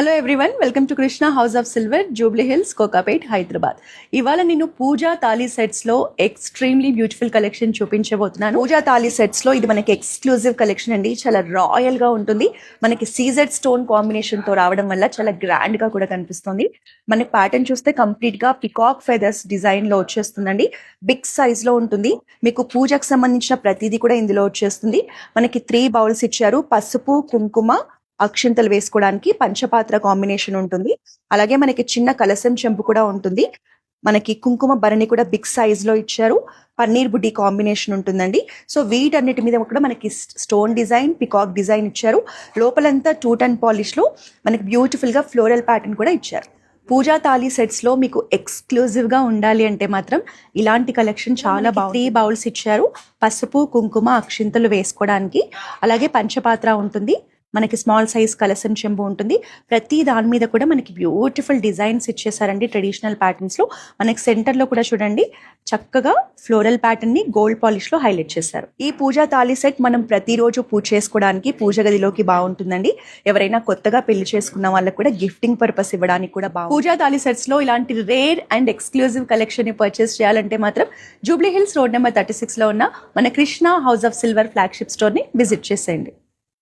Hello everyone, welcome to Krishna house of silver, Jubilee hills, Kokapet, Hyderabad. ఇవాళ నేను పూజా thali sets లో extremely beautiful collection చూపించబోతున్నాను. పూజా thali sets లో ఇది మనకి ఎక్స్క్లూజివ్ కలెక్షన్ అండి. చాలా రాయల్ గా ఉంటుంది. మనకి సీజెడ్ స్టోన్ కాంబినేషన్ తో రావడం వల్ల చాలా గ్రాండ్ గా కూడా కనిపిస్తుంది. మనకి ప్యాటర్న్ చూస్తే కంప్లీట్ గా పికాక్ ఫెదర్స్ డిజైన్ లో వచ్చేస్తుందండి. బిగ్ సైజ్ లో ఉంటుంది. మీకు పూజకు సంబంధించిన ప్రతిదీ కూడా ఇందులో వచ్చేస్తుంది. మనకి 3 బౌల్స్ ఇచ్చారు. పసుపు, కుంకుమ, అక్షింతలు వేసుకోవడానికి పంచపాత్ర కాంబినేషన్ ఉంటుంది. అలాగే మనకి చిన్న కలసం చెంపు కూడా ఉంటుంది. మనకి కుంకుమ భరణి కూడా బిగ్ సైజ్ లో ఇచ్చారు. పన్నీర్ బుడ్డి కాంబినేషన్ ఉంటుందండి. సో వీటన్నిటి మీద కూడా మనకి స్టోన్ డిజైన్, పికాక్ డిజైన్ ఇచ్చారు. లోపలంతా 2 టన్ పాలిష్ లో మనకి బ్యూటిఫుల్ గా ఫ్లోరల్ ప్యాటర్న్ కూడా ఇచ్చారు. పూజా తాళీ సెట్స్ లో మీకు ఎక్స్క్లూజివ్ గా ఉండాలి అంటే మాత్రం ఇలాంటి కలెక్షన్ చాలా బాగుంది. 3 బౌల్స్ ఇచ్చారు. పసుపు, కుంకుమ, అక్షింతలు వేసుకోవడానికి. అలాగే పంచపాత్ర ఉంటుంది. మనకి స్మాల్ సైజ్ కలసం చెంబు ఉంటుంది. ప్రతి దాని మీద కూడా మనకి బ్యూటిఫుల్ డిజైన్స్ ఇచ్చేసారండి ట్రెడిషనల్ ప్యాటర్న్స్ లో. మనకి సెంటర్ లో కూడా చూడండి చక్కగా ఫ్లోరల్ ప్యాటర్న్ ని గోల్డ్ పాలిష్ లో హైలైట్ చేశారు. ఈ పూజా తాళీ సెట్ మనం ప్రతిరోజు పూజ చేసుకోవడానికి పూజ గదిలోకి బాగుంటుందండి. ఎవరైనా కొత్తగా పెళ్లి చేసుకున్న వాళ్ళకి కూడా గిఫ్టింగ్ పర్పస్ ఇవ్వడానికి కూడా బాగుంటుంది. పూజా తాళీ సెట్స్ లో ఇలాంటి రేర్ అండ్ ఎక్స్క్లూజివ్ కలెక్షన్ ని పర్చేస్ చేయాలంటే మాత్రం జూబ్లీ హిల్స్ రోడ్ నెంబర్ 36 లో ఉన్న మన Krishna house of silver flagship store ని విజిట్ చేసేయండి.